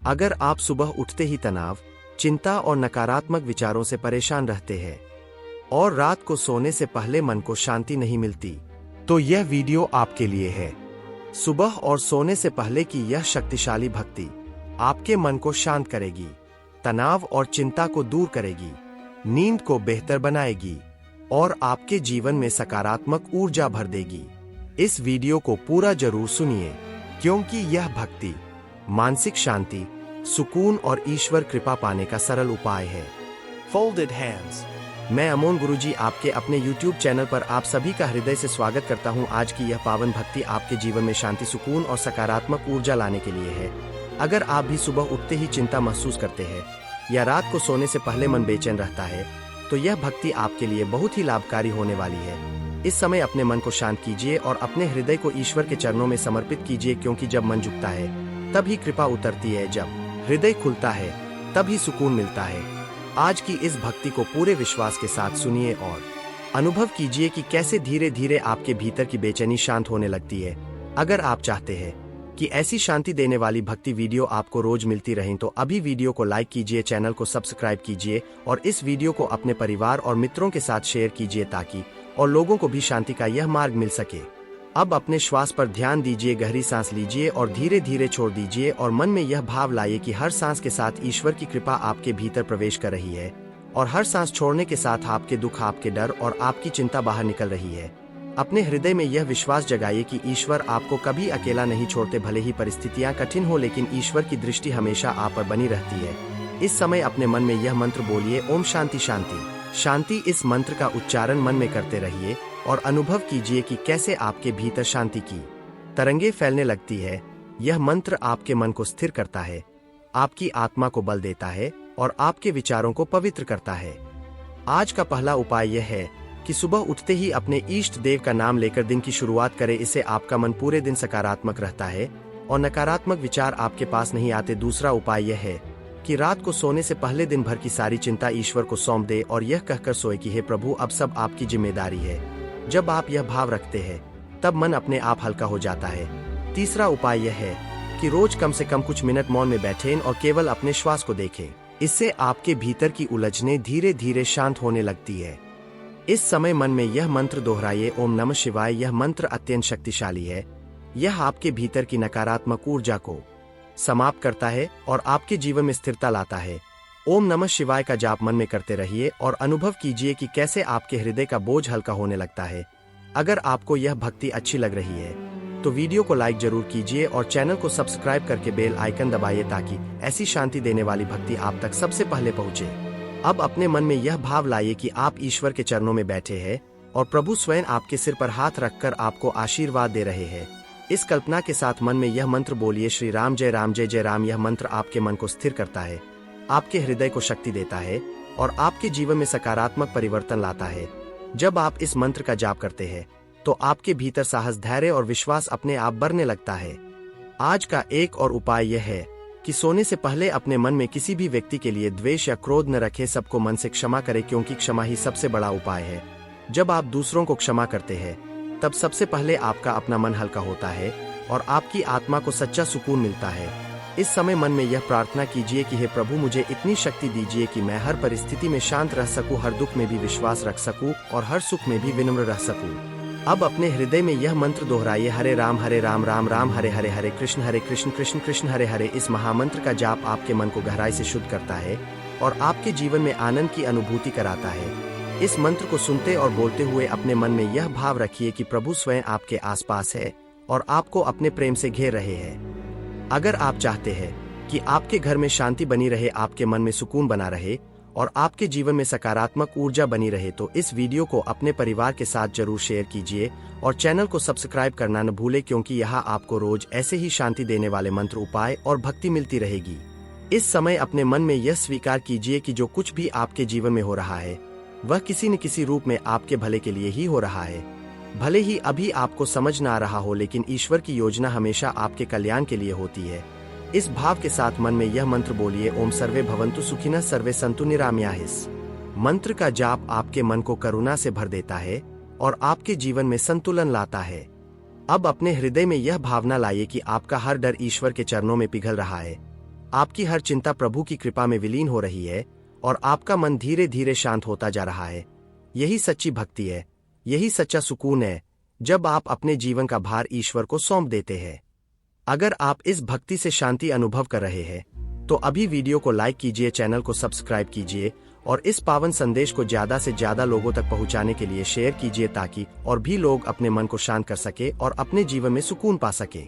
अगर आप सुबह उठते ही तनाव, चिंता और नकारात्मक विचारों से परेशान रहते हैं और रात को सोने से पहले मन को शांति नहीं मिलती, तो यह वीडियो आपके लिए है। सुबह और सोने से पहले की यह शक्तिशाली भक्ति आपके मन को शांत करेगी, तनाव और चिंता को दूर करेगी, नींद को बेहतर बनाएगी और आपके जीवन में सकारात्मक ऊर्जा भर देगी। इस वीडियो को पूरा जरूर सुनिए, क्योंकि यह भक्ति मानसिक शांति, सुकून और ईश्वर कृपा पाने का सरल उपाय है। Folded hands। मैं अमोन गुरुजी आपके अपने YouTube चैनल पर आप सभी का हृदय से स्वागत करता हूं। आज की यह पावन भक्ति आपके जीवन में शांति, सुकून और सकारात्मक ऊर्जा लाने के लिए है। अगर आप भी सुबह उठते ही चिंता महसूस करते हैं या रात को सोने से पहले मन बेचैन रहता है, तो यह भक्ति आपके लिए बहुत ही लाभकारी होने वाली है। इस समय अपने मन को शांत कीजिए और अपने हृदय को ईश्वर के चरणों में समर्पित कीजिए, क्योंकि जब मन झुकता है तभी कृपा उतरती है, जब हृदय खुलता है तभी सुकून मिलता है। आज की इस भक्ति को पूरे विश्वास के साथ सुनिए और अनुभव कीजिए कि कैसे धीरे धीरे आपके भीतर की बेचैनी शांत होने लगती है। अगर आप चाहते हैं कि ऐसी शांति देने वाली भक्ति वीडियो आपको रोज मिलती रहें, तो अभी वीडियो को लाइक कीजिए, चैनल को सब्सक्राइब कीजिए और इस वीडियो को अपने परिवार और मित्रों के साथ शेयर कीजिए, ताकि और लोगों को भी शांति का यह मार्ग मिल सके। अब अपने श्वास पर ध्यान दीजिए, गहरी सांस लीजिए और धीरे धीरे छोड़ दीजिए और मन में यह भाव लाइए कि हर सांस के साथ ईश्वर की कृपा आपके भीतर प्रवेश कर रही है और हर सांस छोड़ने के साथ आपके दुख, आपके डर और आपकी चिंता बाहर निकल रही है। अपने हृदय में यह विश्वास जगाइए कि ईश्वर आपको कभी अकेला नहीं छोड़ते। भले ही परिस्थितियां कठिन हो, लेकिन ईश्वर की दृष्टि हमेशा आप पर बनी रहती है। इस समय अपने मन में यह मंत्र बोलिए, ओम शांति शांति शांति। इस मंत्र का उच्चारण मन में करते रहिए और अनुभव कीजिए कि कैसे आपके भीतर शांति की तरंगे फैलने लगती है। यह मंत्र आपके मन को स्थिर करता है, आपकी आत्मा को बल देता है और आपके विचारों को पवित्र करता है। आज का पहला उपाय यह है कि सुबह उठते ही अपने इष्ट देव का नाम लेकर दिन की शुरुआत करें। इससे आपका मन पूरे दिन सकारात्मक रहता है और नकारात्मक विचार आपके पास नहीं आते। दूसरा उपाय यह है कि रात को सोने से पहले दिन भर की सारी चिंता ईश्वर को सौंप दे और यह कहकर सोए कि हे प्रभु, अब सब आपकी जिम्मेदारी है। जब आप यह भाव रखते हैं तब मन अपने आप हल्का हो जाता है। तीसरा उपाय यह है कि रोज कम से कम कुछ मिनट मौन में बैठें और केवल अपने श्वास को देखें। इससे आपके भीतर की उलझनें धीरे धीरे शांत होने लगती है। इस समय मन में यह मंत्र दोहराइए, ओम नमः शिवाय। यह मंत्र अत्यंत शक्तिशाली है। यह आपके भीतर की नकारात्मक ऊर्जा को समाप्त करता है और आपके जीवन में स्थिरता लाता है। ओम नमः शिवाय का जाप मन में करते रहिए और अनुभव कीजिए कि कैसे आपके हृदय का बोझ हल्का होने लगता है। अगर आपको यह भक्ति अच्छी लग रही है तो वीडियो को लाइक जरूर कीजिए और चैनल को सब्सक्राइब करके बेल आइकन दबाइए, ताकि ऐसी शांति देने वाली भक्ति आप तक सबसे पहले पहुंचे। अब अपने मन में यह भाव लाइए कि आप ईश्वर के चरणों में बैठे हैं और प्रभु स्वयं आपके सिर पर हाथ रखकर आपको आशीर्वाद दे रहे हैं। इस कल्पना के साथ मन में यह मंत्र बोलिए, श्री राम जय राम जय जय राम। यह मंत्र आपके मन को स्थिर करता है, आपके हृदय को शक्ति देता है और आपके जीवन में सकारात्मक परिवर्तन लाता है। जब आप इस मंत्र का जाप करते हैं तो आपके भीतर साहस, धैर्य और विश्वास अपने आप बढ़ने लगता है। आज का एक और उपाय यह है कि सोने से पहले अपने मन में किसी भी व्यक्ति के लिए द्वेष या क्रोध न रखें। सबको मन से क्षमा करें, क्योंकि क्षमा ही सबसे बड़ा उपाय है। जब आप दूसरों को क्षमा करते हैं तब सबसे पहले आपका अपना मन हल्का होता है और आपकी आत्मा को सच्चा सुकून मिलता है। इस समय मन में यह प्रार्थना कीजिए कि हे प्रभु, मुझे इतनी शक्ति दीजिए कि मैं हर परिस्थिति में शांत रह सकूं, हर दुख में भी विश्वास रख सकूं और हर सुख में भी विनम्र रह सकूं। अब अपने हृदय में यह मंत्र दोहराइए, हरे राम राम राम हरे हरे, हरे कृष्ण कृष्ण कृष्ण हरे हरे। इस महामंत्र का जाप आपके मन को गहराई से शुद्ध करता है और आपके जीवन में आनंद की अनुभूति कराता है। इस मंत्र को सुनते और बोलते हुए अपने मन में यह भाव रखिए कि प्रभु स्वयं आपके आसपास है और आपको अपने प्रेम से घेर रहे हैं। अगर आप चाहते हैं कि आपके घर में शांति बनी रहे, आपके मन में सुकून बना रहे और आपके जीवन में सकारात्मक ऊर्जा बनी रहे, तो इस वीडियो को अपने परिवार के साथ जरूर शेयर कीजिए और चैनल को सब्सक्राइब करना न भूलें, क्योंकि यहाँ आपको रोज ऐसे ही शांति देने वाले मंत्र, उपाय और भक्ति मिलती रहेगी। इस समय अपने मन में यह स्वीकार कीजिए कि जो कुछ भी आपके जीवन में हो रहा है वह किसी न किसी रूप में आपके भले के लिए ही हो रहा है। भले ही अभी आपको समझ ना आ रहा हो, लेकिन ईश्वर की योजना हमेशा आपके कल्याण के लिए होती है। इस भाव के साथ मन में यह मंत्र बोलिए, ओम सर्वे भवन्तु सुखिनः सर्वे सन्तु निरामयाः। मंत्र का जाप आपके मन को करुणा से भर देता है और आपके जीवन में संतुलन लाता है। अब अपने हृदय में यह भावना लाइए कि आपका हर डर ईश्वर के चरणों में पिघल रहा है, आपकी हर चिंता प्रभु की कृपा में विलीन हो रही है और आपका मन धीरे धीरे शांत होता जा रहा है। यही सच्ची भक्ति है, यही सच्चा सुकून है, जब आप अपने जीवन का भार ईश्वर को सौंप देते हैं। अगर आप इस भक्ति से शांति अनुभव कर रहे हैं तो अभी वीडियो को लाइक कीजिए, चैनल को सब्सक्राइब कीजिए और इस पावन संदेश को ज्यादा से ज्यादा लोगों तक पहुंचाने के लिए शेयर कीजिए ताकि और भी लोग अपने मन को शांत कर सके और अपने जीवन में सुकून पा सके।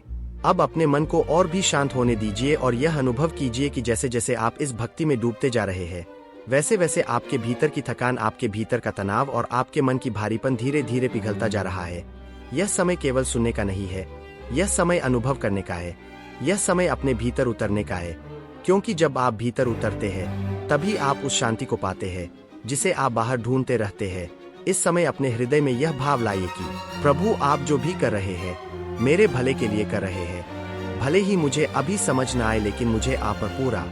अब अपने मन को और भी शांत होने दीजिए और यह अनुभव कीजिए कि जैसे जैसे आप इस भक्ति में डूबते जा रहे हैं वैसे वैसे आपके भीतर की थकान, आपके भीतर का तनाव और आपके मन की भारीपन धीरे धीरे पिघलता जा रहा है। यह समय केवल सुनने का नहीं है, यह समय अनुभव करने का है, यह समय अपने भीतर उतरने का है, क्योंकि जब आप भीतर उतरते हैं तभी आप उस शांति को पाते हैं जिसे आप बाहर ढूंढते रहते हैं। इस समय अपने हृदय में यह भाव लाइए कि प्रभु, आप जो भी कर रहे हैं मेरे भले के लिए कर रहे हैं। भले ही मुझे अभी समझ न आए, लेकिन मुझे आप पर पूरा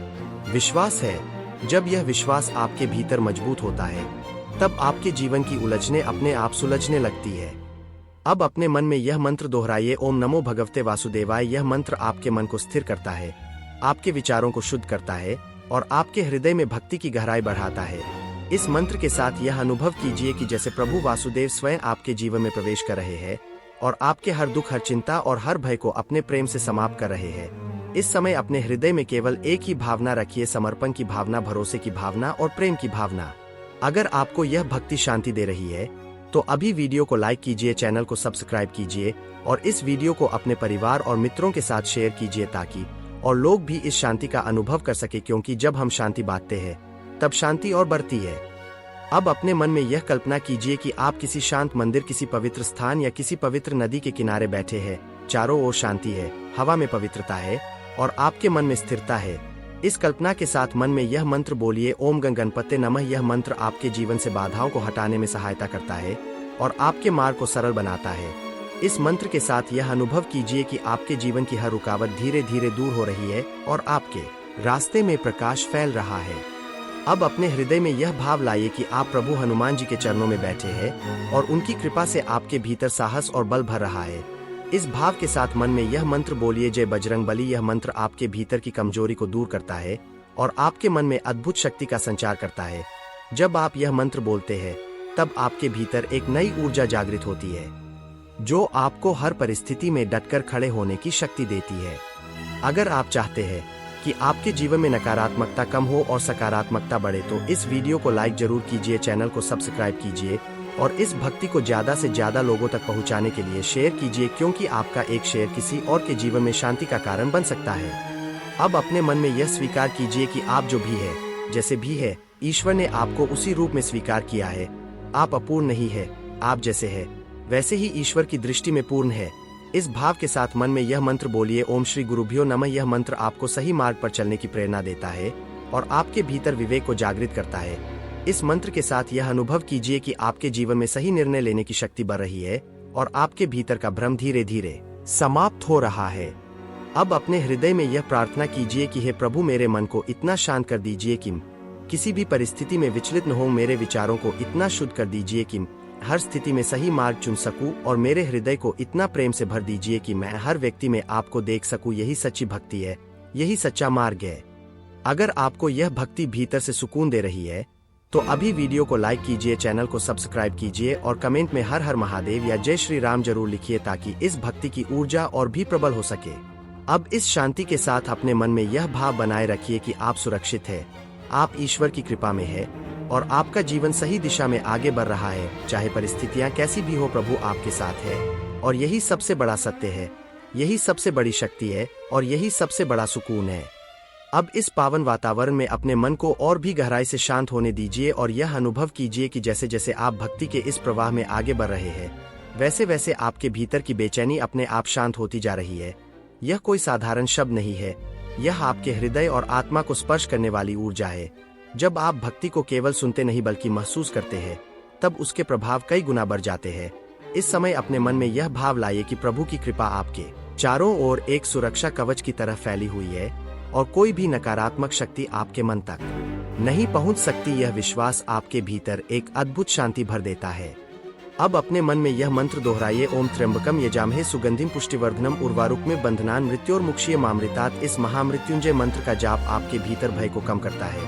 विश्वास है। जब यह विश्वास आपके भीतर मजबूत होता है तब आपके जीवन की उलझने अपने आप सुलझने लगती है। अब अपने मन में यह मंत्र दोहराइए, ओम नमो भगवते वासुदेवाय। यह मंत्र आपके मन को स्थिर करता है, आपके विचारों को शुद्ध करता है और आपके हृदय में भक्ति की गहराई बढ़ाता है। इस मंत्र के साथ यह अनुभव कीजिए कि जैसे प्रभु वासुदेव स्वयं आपके जीवन में प्रवेश कर रहे हैं और आपके हर दुख, हर चिंता और हर भय को अपने प्रेम से समाप्त कर रहे हैं। इस समय अपने हृदय में केवल एक ही भावना रखिए, समर्पण की भावना, भरोसे की भावना और प्रेम की भावना। अगर आपको यह भक्ति शांति दे रही है तो अभी वीडियो को लाइक कीजिए, चैनल को सब्सक्राइब कीजिए और इस वीडियो को अपने परिवार और मित्रों के साथ शेयर कीजिए ताकि और लोग भी इस शांति का अनुभव कर सके, क्योंकि जब हम शांति बांटते हैं तब शांति और बढ़ती है। अब अपने मन में यह कल्पना कीजिए कि आप किसी शांत मंदिर, किसी पवित्र स्थान या किसी पवित्र नदी के किनारे बैठे हैं। चारों ओर शांति है, हवा में पवित्रता है और आपके मन में स्थिरता है। इस कल्पना के साथ मन में यह मंत्र बोलिए, ओम गणपते नमः। यह मंत्र आपके जीवन से बाधाओं को हटाने में सहायता करता है और आपके मार्ग को सरल बनाता है। इस मंत्र के साथ यह अनुभव कीजिए कि आपके जीवन की हर रुकावट धीरे धीरे दूर हो रही है और आपके रास्ते में प्रकाश फैल रहा है। अब अपने हृदय में यह भाव लाइए कि आप प्रभु हनुमान जी के चरणों में बैठे हैं और उनकी कृपा से आपके भीतर साहस और बल भर रहा है। इस भाव के साथ मन में यह मंत्र बोलिए, जय बजरंग बली। यह मंत्र आपके भीतर की कमजोरी को दूर करता है और आपके मन में अद्भुत शक्ति का संचार करता है। जब आप यह मंत्र बोलते हैं तब आपके भीतर एक नई ऊर्जा जागृत होती है जो आपको हर परिस्थिति में डटकर खड़े होने की शक्ति देती है। अगर आप चाहते हैं कि आपके जीवन में नकारात्मकता कम हो और सकारात्मकता बढ़े तो इस वीडियो को लाइक जरूर कीजिए, चैनल को सब्सक्राइब कीजिए और इस भक्ति को ज्यादा से ज्यादा लोगों तक पहुंचाने के लिए शेयर कीजिए, क्योंकि आपका एक शेयर किसी और के जीवन में शांति का कारण बन सकता है। अब अपने मन में यह स्वीकार कीजिए कि आप जो भी है, जैसे भी है, ईश्वर ने आपको उसी रूप में स्वीकार किया है। आप अपूर्ण नहीं है, आप जैसे है वैसे ही ईश्वर की दृष्टि में पूर्ण है। इस भाव के साथ मन में यह मंत्र बोलिए, ओम श्री गुरुभ्यो नमः। यह मंत्र आपको सही मार्ग पर चलने की प्रेरणा देता है और आपके भीतर विवेक को जागृत करता है। इस मंत्र के साथ यह अनुभव कीजिए कि आपके जीवन में सही निर्णय लेने की शक्ति बढ़ रही है और आपके भीतर का भ्रम धीरे धीरे समाप्त हो रहा है। अब अपने हृदय में यह प्रार्थना कीजिए कि हे प्रभु, मेरे मन को इतना शांत कर दीजिए कि किसी भी परिस्थिति में विचलित न हो। मेरे विचारों को इतना शुद्ध कर दीजिए कि हर स्थिति में सही मार्ग चुन सकूं और मेरे हृदय को इतना प्रेम से भर दीजिए कि मैं हर व्यक्ति में आपको देख सकूं। यही सच्ची भक्ति है, यही सच्चा मार्ग है। अगर आपको यह भक्ति भीतर से सुकून दे रही है तो अभी वीडियो को लाइक कीजिए, चैनल को सब्सक्राइब कीजिए और कमेंट में हर हर महादेव या जय श्री राम जरूर लिखिए ताकि इस भक्ति की ऊर्जा और भी प्रबल हो सके। अब इस शांति के साथ अपने मन में यह भाव बनाए रखिए कि आप सुरक्षित है, आप ईश्वर की कृपा में है और आपका जीवन सही दिशा में आगे बढ़ रहा है। चाहे परिस्थितियां कैसी भी हो, प्रभु आपके साथ है और यही सबसे बड़ा सत्य है, यही सबसे बड़ी शक्ति है और यही सबसे बड़ा सुकून है। अब इस पावन वातावरण में अपने मन को और भी गहराई से शांत होने दीजिए और यह अनुभव कीजिए कि जैसे जैसे आप भक्ति के इस प्रवाह में आगे बढ़ रहे हैं वैसे वैसे आपके भीतर की बेचैनी अपने आप शांत होती जा रही है। यह कोई साधारण शब्द नहीं है, यह आपके हृदय और आत्मा को स्पर्श करने वाली ऊर्जा है। जब आप भक्ति को केवल सुनते नहीं बल्कि महसूस करते हैं तब उसके प्रभाव कई गुना बढ़ जाते हैं। इस समय अपने मन में यह भाव लाइए कि प्रभु की कृपा आपके चारों ओर एक सुरक्षा कवच की तरह फैली हुई है और कोई भी नकारात्मक शक्ति आपके मन तक नहीं पहुंच सकती। यह विश्वास आपके भीतर एक अद्भुत शांति भर देता है। अब अपने मन में यह मंत्र दोहराइए, ओम त्र्यंबकम यजामहे सुगंधिम पुष्टिवर्धनम उर्वारुकमेव बंधनान मृत्योर्मुक्षीय मामृतात्। इस महामृत्युंजय मंत्र का जाप आपके भीतर भय को कम करता है,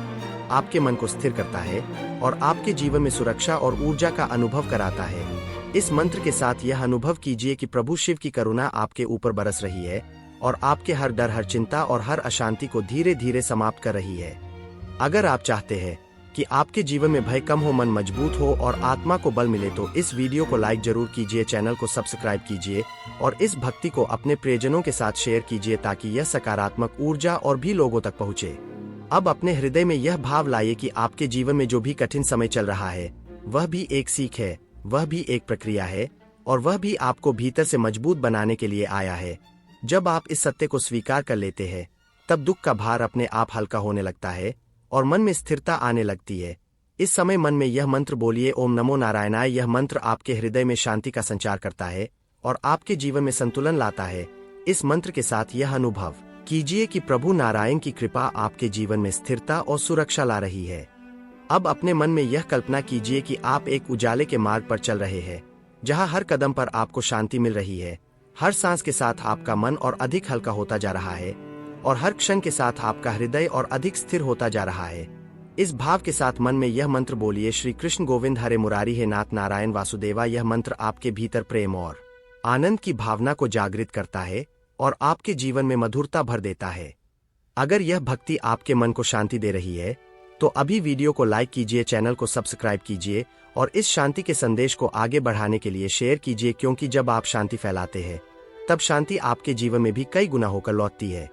आपके मन को स्थिर करता है और आपके जीवन में सुरक्षा और ऊर्जा का अनुभव कराता है। इस मंत्र के साथ यह अनुभव कीजिए कि प्रभु शिव की करुणा आपके ऊपर बरस रही है और आपके हर डर, हर चिंता और हर अशांति को धीरे धीरे समाप्त कर रही है। अगर आप चाहते हैं कि आपके जीवन में भय कम हो, मन मजबूत हो और आत्मा को बल मिले तो इस वीडियो को लाइक जरूर कीजिए, चैनल को सब्सक्राइब कीजिए और इस भक्ति को अपने प्रियजनों के साथ शेयर कीजिए ताकि यह सकारात्मक ऊर्जा और भी लोगों तक पहुंचे। अब अपने हृदय में यह भाव लाइए कि आपके जीवन में जो भी कठिन समय चल रहा है वह भी एक सीख है, वह भी एक प्रक्रिया है और वह भी आपको भीतर से मजबूत बनाने के लिए आया है। जब आप इस सत्य को स्वीकार कर लेते हैं तब दुख का भार अपने आप हल्का होने लगता है और मन में स्थिरता आने लगती है। इस समय मन में यह मंत्र बोलिए, ओम नमो नारायणाय। यह मंत्र आपके हृदय में शांति का संचार करता है और आपके जीवन में संतुलन लाता है। इस मंत्र के साथ यह अनुभव कीजिए कि प्रभु नारायण की कृपा आपके जीवन में स्थिरता और सुरक्षा ला रही है। अब अपने मन में यह कल्पना कीजिए कि आप एक उजाले के मार्ग पर चल रहे हैं, जहां हर कदम पर आपको शांति मिल रही है। हर सांस के साथ आपका मन और अधिक हल्का होता जा रहा है और हर क्षण के साथ आपका हृदय और अधिक स्थिर होता जा रहा है। इस भाव के साथ मन में यह मंत्र बोलिए, श्री कृष्ण गोविंद हरे मुरारी हे नाथ नारायण वासुदेवा। यह मंत्र आपके भीतर प्रेम और आनंद की भावना को जागृत करता है और आपके जीवन में मधुरता भर देता है। अगर यह भक्ति आपके मन को शांति दे रही है तो अभी वीडियो को लाइक कीजिए, चैनल को सब्सक्राइब कीजिए और इस शांति के संदेश को आगे बढ़ाने के लिए शेयर कीजिए, क्योंकि जब आप शांति फैलाते हैं तब शांति आपके जीवन में भी कई गुना होकर लौटती है।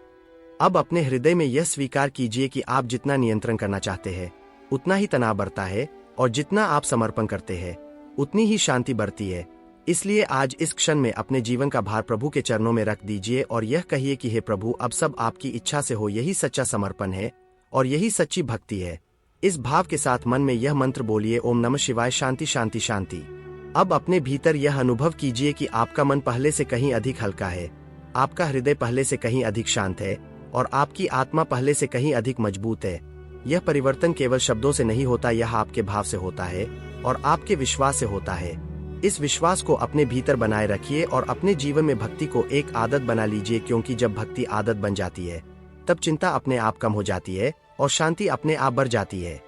अब अपने हृदय में यह स्वीकार कीजिए कि आप जितना नियंत्रण करना चाहते हैं उतना ही तनाव बढ़ता है और जितना आप समर्पण करते हैं उतनी ही शांति बढ़ती है। इसलिए आज इस क्षण में अपने जीवन का भार प्रभु के चरणों में रख दीजिए और यह कहिए कि हे प्रभु, अब सब आपकी इच्छा से हो। यही सच्चा समर्पण है और यही सच्ची भक्ति है। इस भाव के साथ मन में यह मंत्र बोलिए, ओम नमः शिवाय, शांति शांति शांति। अब अपने भीतर यह अनुभव कीजिए कि आपका मन पहले से कहीं अधिक हल्का है, आपका हृदय पहले से कहीं अधिक शांत है और आपकी आत्मा पहले से कहीं अधिक मजबूत है। यह परिवर्तन केवल शब्दों से नहीं होता, यह आपके भाव से होता है और आपके विश्वास से होता है। इस विश्वास को अपने भीतर बनाए रखिए और अपने जीवन में भक्ति को एक आदत बना लीजिए, क्योंकि जब भक्ति आदत बन जाती है तब चिंता अपने आप कम हो जाती है और शांति अपने आप बढ़ जाती है।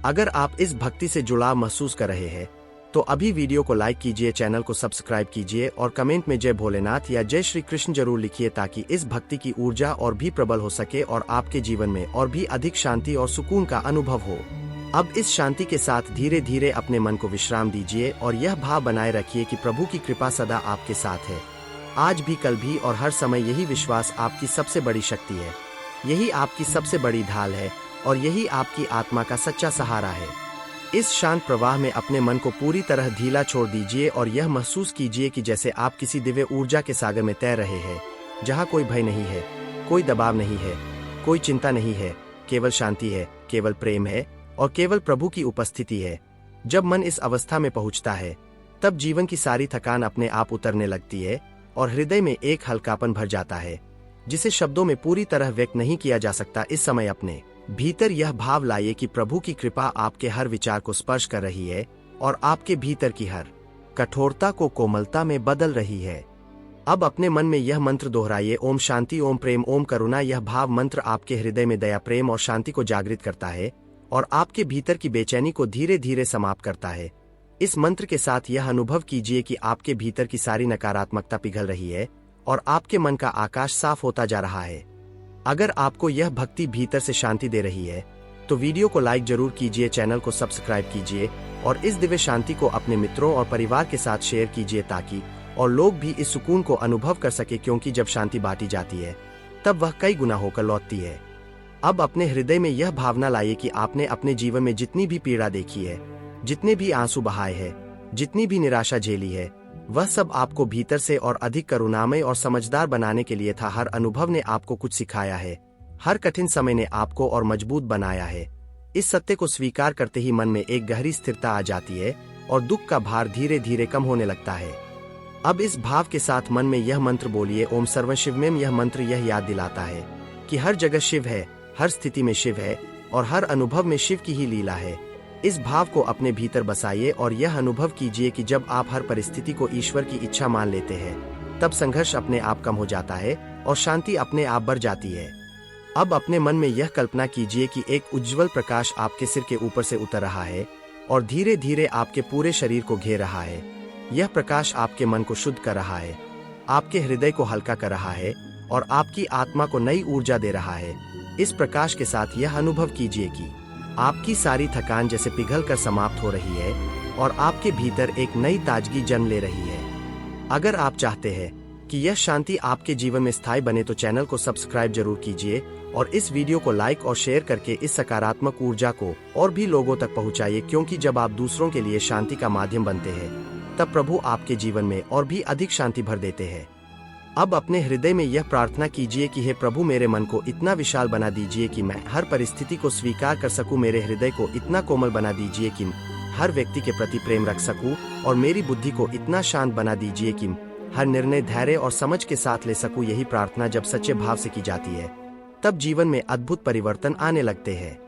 अगर आप इस भक्ति से जुड़ाव महसूस कर रहे हैं तो अभी वीडियो को लाइक कीजिए, चैनल को सब्सक्राइब कीजिए और कमेंट में जय भोलेनाथ या जय श्री कृष्ण जरूर लिखिए ताकि इस भक्ति की ऊर्जा और भी प्रबल हो सके और आपके जीवन में और भी अधिक शांति और सुकून का अनुभव हो। अब इस शांति के साथ धीरे धीरे अपने मन को विश्राम दीजिए और यह भाव बनाए रखिए कि प्रभु की कृपा सदा आपके साथ है, आज भी, कल भी और हर समय। यही विश्वास आपकी सबसे बड़ी शक्ति है, यही आपकी सबसे बड़ी ढाल है और यही आपकी आत्मा का सच्चा सहारा है। इस शांत प्रवाह में अपने मन को पूरी तरह ढीला छोड़ दीजिए और यह महसूस कीजिए कि जैसे आप किसी दिव्य ऊर्जा के सागर में तैर रहे हैं, जहां कोई भय नहीं है, कोई दबाव नहीं है, कोई चिंता नहीं है, केवल शांति है, केवल प्रेम है और केवल प्रभु की उपस्थिति है। जब मन इस अवस्था में पहुंचता है तब जीवन की सारी थकान अपने आप उतरने लगती है और हृदय में एक हल्कापन भर जाता है जिसे शब्दों में पूरी तरह व्यक्त नहीं किया जा सकता। इस समय अपने भीतर यह भाव लाइए कि प्रभु की कृपा आपके हर विचार को स्पर्श कर रही है और आपके भीतर की हर कठोरता को कोमलता में बदल रही है। अब अपने मन में यह मंत्र दोहराइए, ओम शांति, ओम प्रेम, ओम करुणा। यह भाव मंत्र आपके हृदय में दया, प्रेम और शांति को जागृत करता है और आपके भीतर की बेचैनी को धीरे धीरे समाप्त करता है। इस मंत्र के साथ यह अनुभव कीजिए कि आपके भीतर की सारी नकारात्मकता पिघल रही है और आपके मन का आकाश साफ होता जा रहा है। अगर आपको यह भक्ति भीतर से शांति दे रही है तो वीडियो को लाइक जरूर कीजिए, चैनल को सब्सक्राइब कीजिए और इस दिव्य शांति को अपने मित्रों और परिवार के साथ शेयर कीजिए ताकि और लोग भी इस सुकून को अनुभव कर सके, क्योंकि जब शांति बांटी जाती है तब वह कई गुना होकर लौटती है। अब अपने हृदय में यह भावना लाइए कि आपने अपने जीवन में जितनी भी पीड़ा देखी है, जितने भी आंसू बहाए हैं, जितनी भी निराशा झेली है, वह सब आपको भीतर से और अधिक करुणामय और समझदार बनाने के लिए था। हर अनुभव ने आपको कुछ सिखाया है, हर कठिन समय ने आपको और मजबूत बनाया है। इस सत्य को स्वीकार करते ही मन में एक गहरी स्थिरता आ जाती है और दुख का भार धीरे धीरे कम होने लगता है। अब इस भाव के साथ मन में यह मंत्र बोलिए, ओम सर्व शिवमें। यह मंत्र यह याद दिलाता है कि हर जगह शिव है, हर स्थिति में शिव है और हर अनुभव में शिव की ही लीला है। इस भाव को अपने भीतर बसाइए और यह अनुभव कीजिए कि जब आप हर परिस्थिति को ईश्वर की इच्छा मान लेते हैं, तब संघर्ष अपने आप कम हो जाता है और शांति अपने आप बढ़ जाती है। अब अपने मन में यह कल्पना कीजिए कि एक उज्जवल प्रकाश आपके सिर के ऊपर से उतर रहा है और धीरे धीरे आपके पूरे शरीर को घेर रहा है। यह प्रकाश आपके मन को शुद्ध कर रहा है, आपके हृदय को हल्का कर रहा है और आपकी आत्मा को नई ऊर्जा दे रहा है। इस प्रकाश के साथ यह अनुभव कीजिए कि आपकी सारी थकान जैसे पिघल कर समाप्त हो रही है और आपके भीतर एक नई ताजगी जन्म ले रही है। अगर आप चाहते हैं कि यह शांति आपके जीवन में स्थायी बने तो चैनल को सब्सक्राइब जरूर कीजिए और इस वीडियो को लाइक और शेयर करके इस सकारात्मक ऊर्जा को और भी लोगों तक पहुंचाइए, क्योंकि जब आप दूसरों के लिए शांति का माध्यम बनते हैं, तब प्रभु आपके जीवन में और भी अधिक शांति भर देते हैं। अब अपने हृदय में यह प्रार्थना कीजिए कि हे प्रभु, मेरे मन को इतना विशाल बना दीजिए कि मैं हर परिस्थिति को स्वीकार कर सकूं। मेरे हृदय को इतना कोमल बना दीजिए कि हर व्यक्ति के प्रति प्रेम रख सकूं और मेरी बुद्धि को इतना शांत बना दीजिए कि हर निर्णय धैर्य और समझ के साथ ले सकूं। यही प्रार्थना जब सच्चे भाव से की जाती है, तब जीवन में अद्भुत परिवर्तन आने लगते हैं।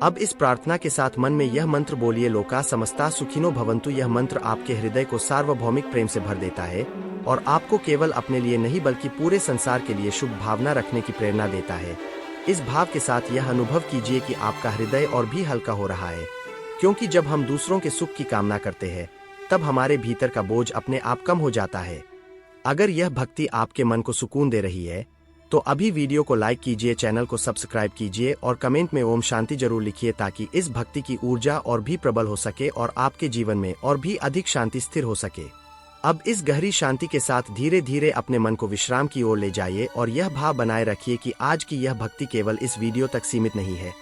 अब इस प्रार्थना के साथ मन में यह मंत्र बोलिए, लोका समस्ता सुखिनो भवन्तु। यह मंत्र आपके हृदय को सार्वभौमिक प्रेम से भर देता है और आपको केवल अपने लिए नहीं बल्कि पूरे संसार के लिए शुभ भावना रखने की प्रेरणा देता है। इस भाव के साथ यह अनुभव कीजिए कि आपका हृदय और भी हल्का हो रहा है, क्योंकि जब हम दूसरों के सुख की कामना करते हैं, तब हमारे भीतर का बोझ अपने आप कम हो जाता है। अगर यह भक्ति आपके मन को सुकून दे रही है, तो अभी वीडियो को लाइक कीजिए, चैनल को सब्सक्राइब कीजिए और कमेंट में ओम शांति जरूर लिखिए, ताकि इस भक्ति की ऊर्जा और भी प्रबल हो सके और आपके जीवन में और भी अधिक शांति स्थिर हो सके। अब इस गहरी शांति के साथ धीरे धीरे अपने मन को विश्राम की ओर ले जाइए और यह भाव बनाए रखिए कि आज की यह भक्ति केवल इस वीडियो तक सीमित नहीं है,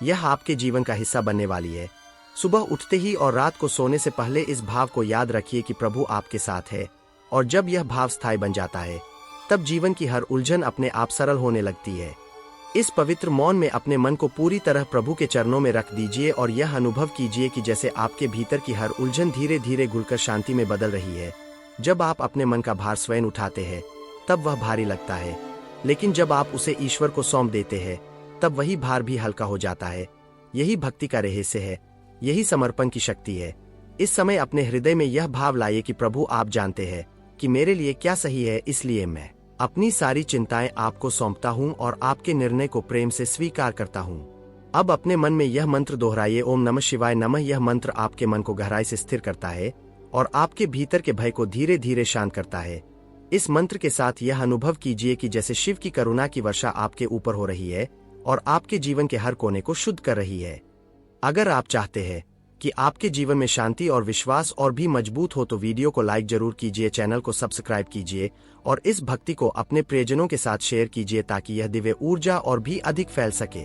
यह आपके जीवन का हिस्सा बनने वाली है। सुबह उठते ही और रात को सोने से पहले इस भाव को याद रखिए कि प्रभु आपके साथ है, और जब यह भाव स्थायी बन जाता है, तब जीवन की हर उलझन अपने आप सरल होने लगती है। इस पवित्र मौन में अपने मन को पूरी तरह प्रभु के चरणों में रख दीजिए और यह अनुभव कीजिए कि जैसे आपके भीतर की हर उलझन धीरे धीरे घुलकर शांति में बदल रही है। जब आप अपने मन का भार स्वयं उठाते हैं, तब वह भारी लगता है, लेकिन जब आप उसे ईश्वर को सौंप देते हैं, तब वही भार भी हल्का हो जाता है। यही भक्ति का रहस्य है, यही समर्पण की शक्ति है। इस समय अपने हृदय में यह भाव लाइए कि प्रभु, आप जानते हैं कि मेरे लिए क्या सही है, इसलिए मैं अपनी सारी चिंताएं आपको सौंपता हूं और आपके निर्णय को प्रेम से स्वीकार करता हूं। अब अपने मन में यह मंत्र दोहराइए, ओम नमः शिवाय नमः। यह मंत्र आपके मन को गहराई से स्थिर करता है और आपके भीतर के भय को धीरे धीरे शांत करता है। इस मंत्र के साथ यह अनुभव कीजिए कि जैसे शिव की करुणा की वर्षा आपके ऊपर हो रही है और आपके जीवन के हर कोने को शुद्ध कर रही है। अगर आप चाहते हैं कि आपके जीवन में शांति और विश्वास और भी मजबूत हो, तो वीडियो को लाइक जरूर कीजिए, चैनल को सब्सक्राइब कीजिए और इस भक्ति को अपने प्रियजनों के साथ शेयर कीजिए, ताकि यह दिव्य ऊर्जा और भी अधिक फैल सके।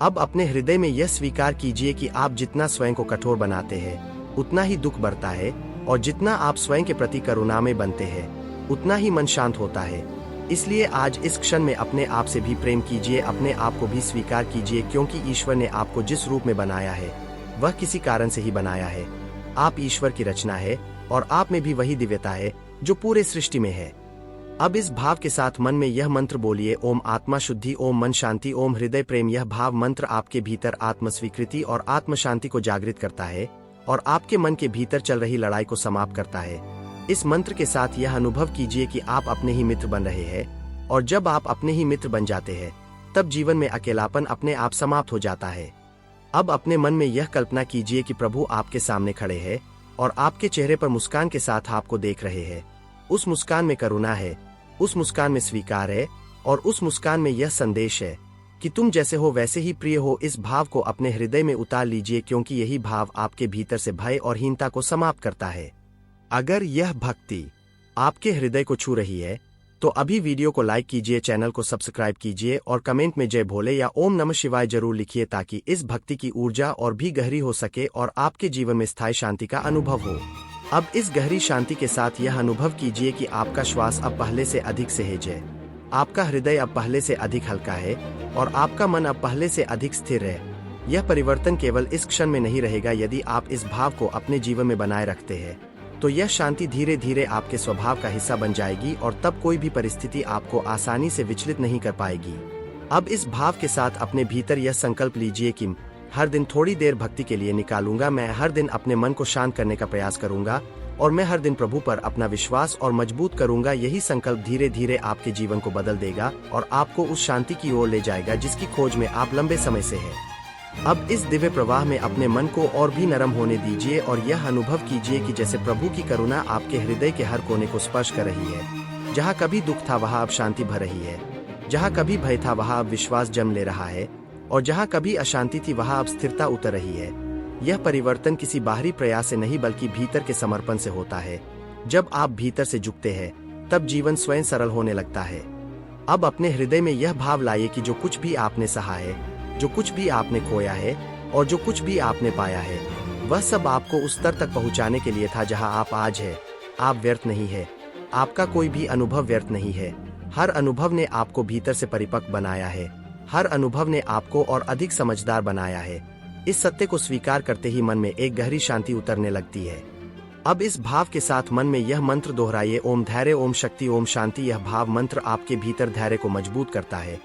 अब अपने हृदय में यह स्वीकार कीजिए कि आप जितना स्वयं को कठोर बनाते हैं, उतना ही दुख बढ़ता है, और जितना आप स्वयं के प्रति करुणामय बनते हैं, उतना ही मन शांत होता है। इसलिए आज इस क्षण में अपने आप से भी प्रेम कीजिए, अपने आप को भी स्वीकार कीजिए, क्योंकि ईश्वर ने आपको जिस रूप में बनाया है, वह किसी कारण से ही बनाया है। आप ईश्वर की रचना है और आप में भी वही दिव्यता है जो पूरे सृष्टि में है। अब इस भाव के साथ मन में यह मंत्र बोलिए, ओम आत्मा शुद्धि, ओम मन शांति, ओम हृदय प्रेम। यह भाव मंत्र आपके भीतर आत्म स्वीकृति और आत्म शांति को जागृत करता है और आपके मन के भीतर चल रही लड़ाई को समाप्त करता है। इस मंत्र के साथ यह अनुभव कीजिए कि आप अपने ही मित्र बन रहे हैं, और जब आप अपने ही मित्र बन जाते हैं, तब जीवन में अकेलापन अपने आप समाप्त हो जाता है। अब अपने मन में यह कल्पना कीजिए कि प्रभु आपके सामने खड़े हैं और आपके चेहरे पर मुस्कान के साथ आपको देख रहे हैं। उस मुस्कान में करुणा है, उस मुस्कान में स्वीकार है और उस मुस्कान में यह संदेश है कि तुम जैसे हो वैसे ही प्रिय हो। इस भाव को अपने हृदय में उतार लीजिए, क्योंकि यही भाव आपके भीतर से भय और हीनता को समाप्त करता है। अगर यह भक्ति आपके हृदय को छू रही है, तो अभी वीडियो को लाइक कीजिए, चैनल को सब्सक्राइब कीजिए और कमेंट में जय भोले या ओम नमः शिवाय जरूर लिखिए, ताकि इस भक्ति की ऊर्जा और भी गहरी हो सके और आपके जीवन में स्थायी शांति का अनुभव हो। अब इस गहरी शांति के साथ यह अनुभव कीजिए कि आपका श्वास अब पहले से अधिक सहज है, आपका हृदय अब पहले से अधिक हल्का है और आपका मन अब पहले से अधिक स्थिर है। यह परिवर्तन केवल इस क्षण में नहीं रहेगा। यदि आप इस भाव को अपने जीवन में बनाए रखते हैं, तो यह शांति धीरे धीरे आपके स्वभाव का हिस्सा बन जाएगी और तब कोई भी परिस्थिति आपको आसानी से विचलित नहीं कर पाएगी। अब इस भाव के साथ अपने भीतर यह संकल्प लीजिए कि हर दिन थोड़ी देर भक्ति के लिए निकालूंगा। मैं हर दिन अपने मन को शांत करने का प्रयास करूंगा और मैं हर दिन प्रभु पर अपना विश्वास और मजबूत करूंगा। यही संकल्प धीरे धीरे आपके जीवन को बदल देगा और आपको उस शांति की ओर ले जाएगा जिसकी खोज में आप लंबे समय से हैं। अब इस दिव्य प्रवाह में अपने मन को और भी नरम होने दीजिए और यह अनुभव कीजिए कि जैसे प्रभु की करुणा आपके हृदय के हर कोने को स्पर्श कर रही है। जहाँ कभी दुख था वहाँ अब शांति भर रही है, जहाँ कभी भय था वहाँ अब विश्वास जन्म ले रहा है और जहाँ कभी अशांति थी वहाँ अब स्थिरता उतर रही है। यह परिवर्तन किसी बाहरी प्रयास से नहीं बल्कि भीतर के समर्पण से होता है। जब आप भीतर से झुकते हैं तब जीवन स्वयं सरल होने लगता है। अब अपने हृदय में यह भाव लाइए कि जो कुछ भी आपने सहा है, जो कुछ भी आपने खोया है और जो कुछ भी आपने पाया है, वह सब आपको उस स्तर तक पहुंचाने के लिए था जहां आप आज हैं। आप व्यर्थ नहीं है, आपका कोई भी अनुभव व्यर्थ नहीं है। हर अनुभव ने आपको भीतर से परिपक्व बनाया है, हर अनुभव ने आपको और अधिक समझदार बनाया है। इस सत्य को स्वीकार करते ही मन में एक गहरी शांति उतरने लगती है। अब इस भाव के साथ मन में यह मंत्र दोहराइए, ओम धैर्य, ओम शक्ति, ओम शांति। यह भाव मंत्र आपके भीतर धैर्य को मजबूत करता है,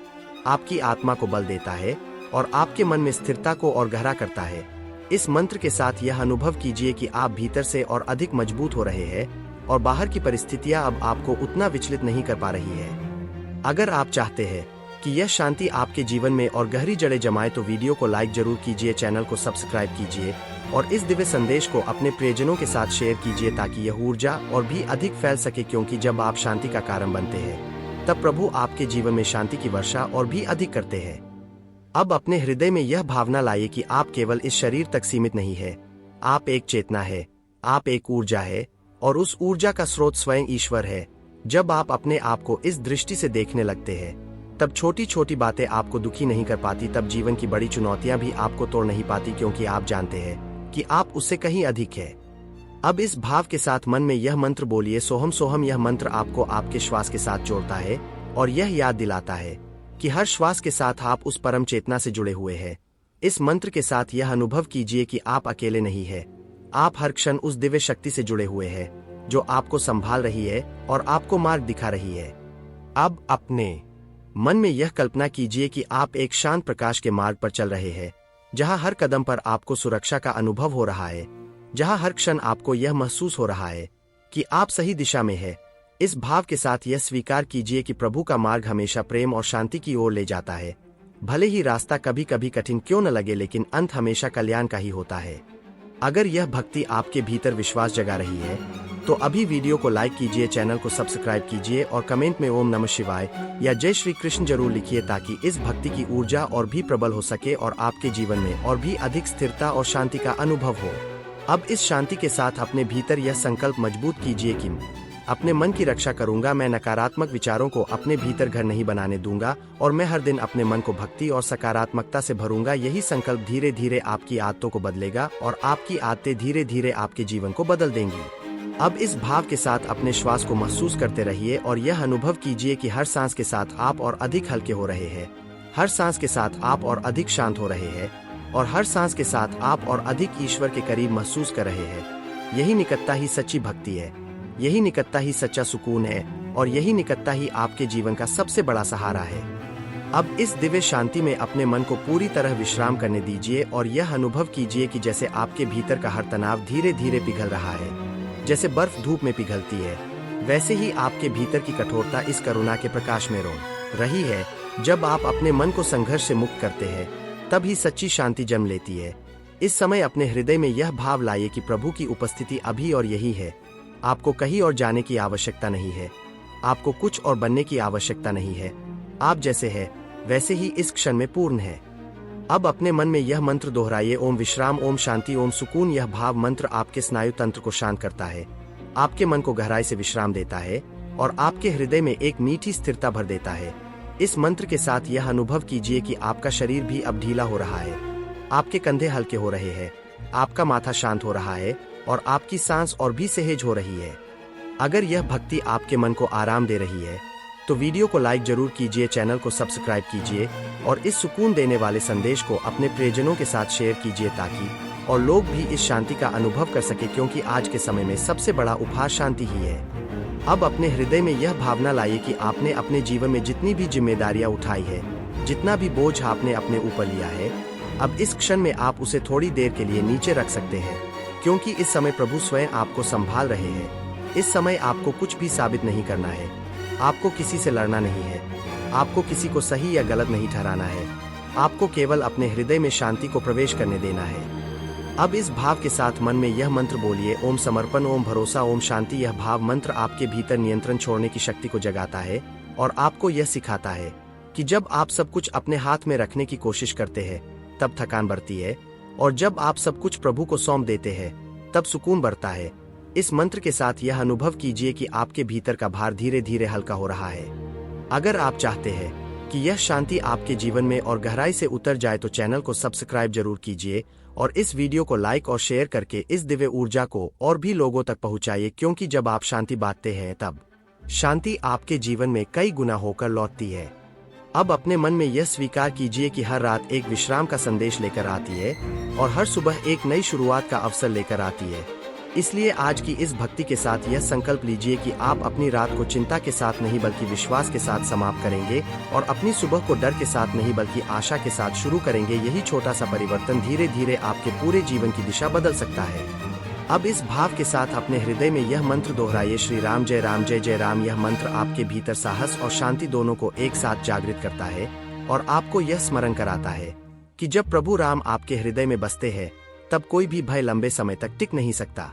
आपकी आत्मा को बल देता है और आपके मन में स्थिरता को और गहरा करता है। इस मंत्र के साथ यह अनुभव कीजिए कि आप भीतर से और अधिक मजबूत हो रहे हैं और बाहर की परिस्थितियां अब आपको उतना विचलित नहीं कर पा रही है। अगर आप चाहते हैं कि यह शांति आपके जीवन में और गहरी जड़ें जमाए तो वीडियो को लाइक जरूर कीजिए, चैनल को सब्सक्राइब कीजिए और इस दिव्य संदेश को अपने प्रियजनों के साथ शेयर कीजिए ताकि यह ऊर्जा और भी अधिक फैल सके, क्योंकि जब आप शांति का कारण बनते हैं तब प्रभु आपके जीवन में शांति की वर्षा और भी अधिक करते हैं। अब अपने हृदय में यह भावना लाइए कि आप केवल इस शरीर तक सीमित नहीं है। आप एक चेतना है, आप एक ऊर्जा है और उस ऊर्जा का स्रोत स्वयं ईश्वर है। जब आप अपने आप को इस दृष्टि से देखने लगते हैं तब छोटी छोटी बातें आपको दुखी नहीं कर पाती, तब जीवन की बड़ी चुनौतियां भी आपको तोड़ नहीं पाती, क्योंकि आप जानते हैं कि आप उससे कहीं अधिक है। अब इस भाव के साथ मन में यह मंत्र बोलिए, सोहम सोहम। यह मंत्र आपको आपके श्वास के साथ जोड़ता है और यह याद दिलाता है कि हर श्वास के साथ आप उस परम चेतना से जुड़े हुए हैं। इस मंत्र के साथ यह अनुभव कीजिए कि आप अकेले नहीं हैं। आप हर क्षण उस दिव्य शक्ति से जुड़े हुए हैं जो आपको संभाल रही है और आपको मार्ग दिखा रही है। अब अपने मन में यह कल्पना कीजिए कि आप एक शांत प्रकाश के मार्ग पर चल रहे हैं, जहां हर कदम पर आपको सुरक्षा का अनुभव हो रहा है, जहां हर क्षण आपको यह महसूस हो रहा है कि आप सही दिशा में हैं। इस भाव के साथ यह स्वीकार कीजिए कि प्रभु का मार्ग हमेशा प्रेम और शांति की ओर ले जाता है। भले ही रास्ता कभी कभी कठिन क्यों न लगे, लेकिन अंत हमेशा कल्याण का ही होता है। अगर यह भक्ति आपके भीतर विश्वास जगा रही है तो अभी वीडियो को लाइक कीजिए, चैनल को सब्सक्राइब कीजिए और कमेंट में ओम नमः शिवाय या जय श्री कृष्ण जरूर लिखिए, ताकि इस भक्ति की ऊर्जा और भी प्रबल हो सके और आपके जीवन में और भी अधिक स्थिरता और शांति का अनुभव हो। अब इस शांति के साथ अपने भीतर यह संकल्प मजबूत कीजिए कि अपने मन की रक्षा करूंगा, मैं नकारात्मक विचारों को अपने भीतर घर नहीं बनाने दूंगा और मैं हर दिन अपने मन को भक्ति और सकारात्मकता से भरूंगा। यही संकल्प धीरे धीरे आपकी आदतों को बदलेगा और आपकी आदतें धीरे धीरे आपके जीवन को बदल देंगी। अब इस भाव के साथ अपने श्वास को महसूस करते रहिए और यह अनुभव कीजिए कि हर सांस के साथ आप और अधिक हल्के हो रहे हैं, हर सांस के साथ आप और अधिक शांत हो रहे हैं और हर सांस के साथ आप और अधिक ईश्वर के करीब महसूस कर रहे हैं। यही निकटता ही सच्ची भक्ति है, यही निकटता ही सच्चा सुकून है और यही निकटता ही आपके जीवन का सबसे बड़ा सहारा है। अब इस दिव्य शांति में अपने मन को पूरी तरह विश्राम करने दीजिए और यह अनुभव कीजिए कि जैसे आपके भीतर का हर तनाव धीरे धीरे पिघल रहा है। जैसे बर्फ धूप में पिघलती है, वैसे ही आपके भीतर की कठोरता इस करुणा के प्रकाश में रोन रही है। जब आप अपने मन को संघर्ष से मुक्त करते हैं तब ही सच्ची शांति जन्म लेती है। इस समय अपने हृदय में यह भाव लाइए कि प्रभु की उपस्थिति अभी और यही है। आपको कहीं और जाने की आवश्यकता नहीं है, आपको कुछ और बनने की आवश्यकता नहीं है। आप जैसे हैं वैसे ही इस क्षण में पूर्ण है। अब अपने मन में यह मंत्र दोहराइए, ओम विश्राम, ओम शांति, ओम सुकून। यह भाव मंत्र आपके स्नायु तंत्र को शांत करता है, आपके मन को गहराई से विश्राम देता है और आपके हृदय में एक मीठी स्थिरता भर देता है। इस मंत्र के साथ यह अनुभव कीजिए कि आपका शरीर भी अब ढीला हो रहा है, आपके कंधे हल्के हो रहे हैं, आपका माथा शांत हो रहा है और आपकी सांस और भी सहज हो रही है। अगर यह भक्ति आपके मन को आराम दे रही है तो वीडियो को लाइक जरूर कीजिए, चैनल को सब्सक्राइब कीजिए और इस सुकून देने वाले संदेश को अपने प्रियजनों के साथ शेयर कीजिए ताकि और लोग भी इस शांति का अनुभव कर सके, क्योंकि आज के समय में सबसे बड़ा उपहार शांति ही है। अब अपने हृदय में यह भावना लाइए कि आपने अपने जीवन में जितनी भी जिम्मेदारियां उठाई है, जितना भी बोझ आपने अपने ऊपर लिया है, अब इस क्षण में आप उसे थोड़ी देर के लिए नीचे रख सकते हैं, क्योंकि इस समय प्रभु स्वयं आपको संभाल रहे हैं। इस समय आपको कुछ भी साबित नहीं करना है, आपको किसी से लड़ना नहीं है, आपको किसी को सही या गलत नहीं ठहराना है, आपको केवल अपने हृदय में शांति को प्रवेश करने देना है। अब इस भाव के साथ मन में यह मंत्र बोलिए, ओम समर्पण, ओम भरोसा, ओम शांति। यह भाव मंत्र आपके भीतर नियंत्रण छोड़ने की शक्ति को जगाता है और आपको यह सिखाता है कि जब आप सब कुछ अपने हाथ में रखने की कोशिश करते हैं तब थकान बढ़ती है, और जब आप सब कुछ प्रभु को सौंप देते हैं तब सुकून बढ़ता है। इस मंत्र के साथ यह अनुभव कीजिए कि आपके भीतर का भार धीरे धीरे हल्का हो रहा है। अगर आप चाहते हैं कि यह शांति आपके जीवन में और गहराई से उतर जाए तो चैनल को सब्सक्राइब जरूर कीजिए और इस वीडियो को लाइक और शेयर करके इस दिव्य ऊर्जा को और भी लोगों तक पहुंचाइए, क्योंकि जब आप शांति बांटते हैं तब शांति आपके जीवन में कई गुना होकर लौटती है। अब अपने मन में यह स्वीकार कीजिए कि हर रात एक विश्राम का संदेश लेकर आती है और हर सुबह एक नई शुरुआत का अवसर लेकर आती है। इसलिए आज की इस भक्ति के साथ यह संकल्प लीजिए कि आप अपनी रात को चिंता के साथ नहीं बल्कि विश्वास के साथ समाप्त करेंगे और अपनी सुबह को डर के साथ नहीं बल्कि आशा के साथ शुरू करेंगे। यही छोटा सा परिवर्तन धीरे धीरे आपके पूरे जीवन की दिशा बदल सकता है। अब इस भाव के साथ अपने हृदय में यह मंत्र दोहराइए, श्री राम जय राम जय जय राम। यह मंत्र आपके भीतर साहस और शांति दोनों को एक साथ जागृत करता है और आपको यह स्मरण कराता है कि जब प्रभु राम आपके हृदय में बसते हैं तब कोई भी भय लंबे समय तक टिक नहीं सकता।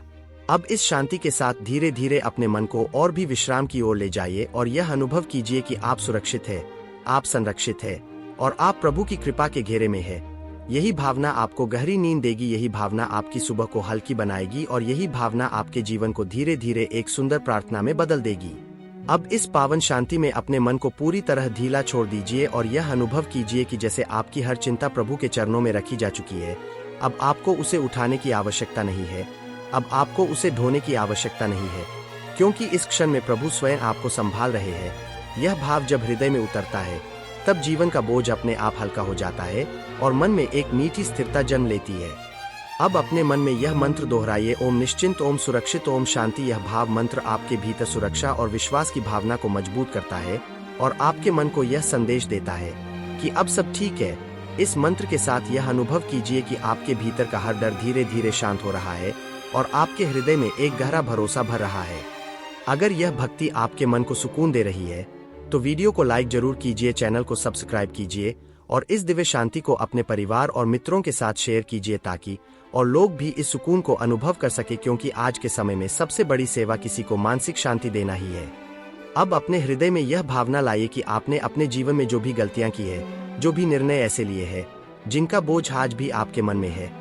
अब इस शांति के साथ धीरे धीरे अपने मन को और भी विश्राम की ओर ले जाइए और यह अनुभव कीजिए कि आप सुरक्षित हैं, आप संरक्षित हैं और आप प्रभु की कृपा के घेरे में हैं। यही भावना आपको गहरी नींद देगी, यही भावना आपकी सुबह को हल्की बनाएगी और यही भावना आपके जीवन को धीरे धीरे एक सुंदर प्रार्थना में बदल देगी। अब इस पावन शांति में अपने मन को पूरी तरह ढीला छोड़ दीजिए और यह अनुभव कीजिए कि जैसे आपकी हर चिंता प्रभु के चरणों में रखी जा चुकी है। अब आपको उसे उठाने की आवश्यकता नहीं है, अब आपको उसे ढोने की आवश्यकता नहीं है, क्योंकि इस क्षण में प्रभु स्वयं आपको संभाल रहे हैं। यह भाव जब हृदय में उतरता है तब जीवन का बोझ अपने आप हल्का हो जाता है और मन में एक मीठी स्थिरता जन्म लेती है। अब अपने मन में यह मंत्र दोहराइए, ओम निश्चिंत, ओम सुरक्षित, ओम शांति। यह भाव मंत्र आपके भीतर सुरक्षा और विश्वास की भावना को मजबूत करता है और आपके मन को यह संदेश देता है कि अब सब ठीक है। इस मंत्र के साथ यह अनुभव कीजिए कि आपके भीतर का हर डर धीरे धीरे शांत हो रहा है और आपके हृदय में एक गहरा भरोसा भर रहा है। अगर यह भक्ति आपके मन को सुकून दे रही है तो वीडियो को लाइक जरूर कीजिए, चैनल को सब्सक्राइब कीजिए और इस दिव्य शांति को अपने परिवार और मित्रों के साथ शेयर कीजिए ताकि और लोग भी इस सुकून को अनुभव कर सके, क्योंकि आज के समय में सबसे बड़ी सेवा किसी को मानसिक शांति देना ही है। अब अपने हृदय में यह भावना लाइए कि आपने अपने जीवन में जो भी गलतियां की है, जो भी निर्णय ऐसे लिए हैं जिनका बोझ आज भी आपके मन में है,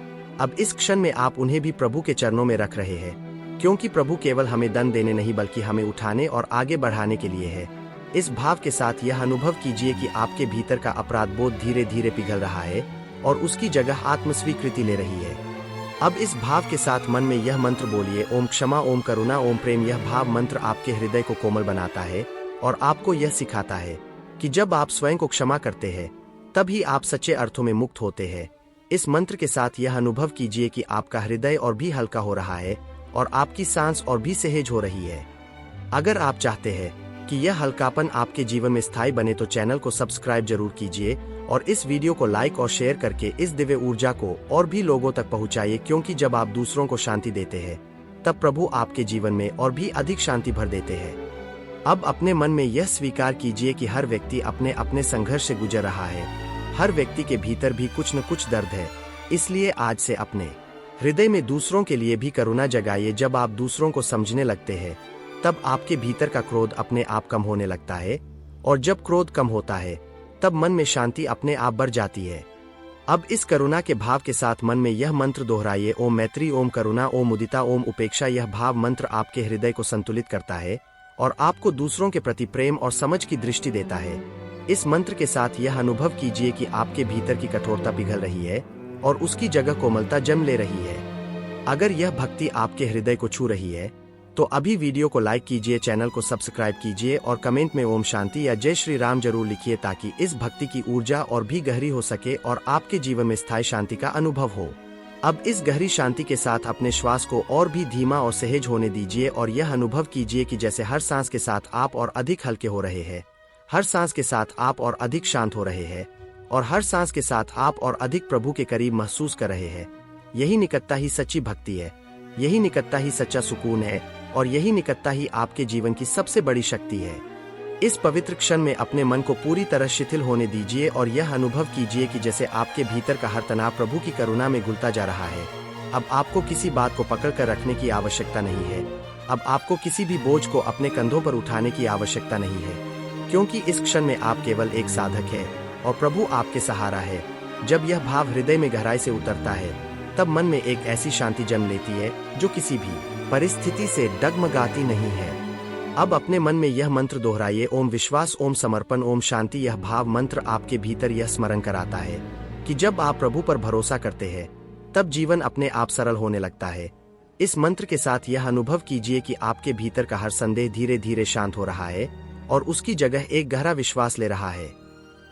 अब इस क्षण में आप उन्हें भी प्रभु के चरणों में रख रहे हैं, क्योंकि प्रभु केवल हमें दंड देने नहीं बल्कि हमें उठाने और आगे बढ़ाने के लिए है। इस भाव के साथ यह अनुभव कीजिए कि आपके भीतर का अपराध बोध धीरे धीरे पिघल रहा है और उसकी जगह आत्मस्वीकृति ले रही है। अब इस भाव के साथ मन में यह मंत्र बोलिए, ओम क्षमा, ओम करुणा, ओम प्रेम। यह भाव मंत्र आपके हृदय को कोमल बनाता है और आपको यह सिखाता है कि जब आप स्वयं को क्षमा करते हैं तभी आप सच्चे अर्थों में मुक्त होते हैं। इस मंत्र के साथ यह अनुभव कीजिए कि आपका हृदय और भी हल्का हो रहा है और आपकी सांस और भी सहज हो रही है। अगर आप चाहते हैं कि यह हल्कापन आपके जीवन में स्थायी बने तो चैनल को सब्सक्राइब जरूर कीजिए और इस वीडियो को लाइक और शेयर करके इस दिव्य ऊर्जा को और भी लोगों तक पहुंचाइए, क्योंकि जब आप दूसरों को शांति देते हैं तब प्रभु आपके जीवन में और भी अधिक शांति भर देते हैं। अब अपने मन में यह स्वीकार कीजिए कि हर व्यक्ति अपने अपने संघर्ष से गुजर रहा है, हर व्यक्ति के भीतर भी कुछ न कुछ दर्द है। इसलिए आज से अपने हृदय में दूसरों के लिए भी करुणा जगाइए। जब आप दूसरों को समझने लगते हैं तब आपके भीतर का क्रोध अपने आप कम होने लगता है और जब क्रोध कम होता है तब मन में शांति अपने आप बढ़ जाती है। अब इस करुणा के भाव के साथ मन में यह मंत्र दोहराइए, ओम मैत्री, ओम करुणा, ओम मुदिता, ओम उपेक्षा। यह भाव मंत्र आपके हृदय को संतुलित करता है और आपको दूसरों के प्रति प्रेम और समझ की दृष्टि देता है। इस मंत्र के साथ यह अनुभव कीजिए कि आपके भीतर की कठोरता पिघल रही है और उसकी जगह कोमलता जन्म ले रही है। अगर यह भक्ति आपके हृदय को छू रही है तो अभी वीडियो को लाइक कीजिए, चैनल को सब्सक्राइब कीजिए और कमेंट में ओम शांति या जय श्री राम जरूर लिखिए ताकि इस भक्ति की ऊर्जा और भी गहरी हो सके और आपके जीवन में स्थायी शांति का अनुभव हो। अब इस गहरी शांति के साथ अपने श्वास को और भी धीमा और सहज होने दीजिए और यह अनुभव कीजिए कि जैसे हर सांस के साथ आप और अधिक हल्के हो रहे हैं, हर सांस के साथ आप और अधिक शांत हो रहे हैं और हर सांस के साथ आप और अधिक प्रभु के करीब महसूस कर रहे हैं। यही निकटता ही सच्ची भक्ति है, यही निकटता ही सच्चा सुकून है, और यही निकटता ही आपके जीवन की सबसे बड़ी शक्ति है। इस पवित्र क्षण में अपने मन को पूरी तरह शिथिल होने दीजिए और यह अनुभव कीजिए कि जैसे आपके भीतर का हर तनाव प्रभु की करुणा में घुलता जा रहा है। अब आपको किसी बात को पकड़ कर रखने की आवश्यकता नहीं है। अब आपको किसी भी बोझ को अपने कंधों पर उठाने की आवश्यकता नहीं है, क्योंकि इस क्षण में आप केवल एक साधक है और प्रभु आपके सहारा है। जब यह भाव हृदय में गहराई से उतरता है, तब मन में एक ऐसी शांति जन्म लेती है जो किसी भी परिस्थिति से डगमगाती नहीं है। अब अपने मन में यह मंत्र दोहराइए, ओम विश्वास, ओम समर्पण, ओम शांति। यह भाव मंत्र आपके भीतर यह स्मरण कराता है कि जब आप प्रभु पर भरोसा करते हैं, तब जीवन अपने आप सरल होने लगता है। इस मंत्र के साथ यह अनुभव कीजिए कि आपके भीतर का हर संदेह धीरे धीरे शांत हो रहा है और उसकी जगह एक गहरा विश्वास ले रहा है।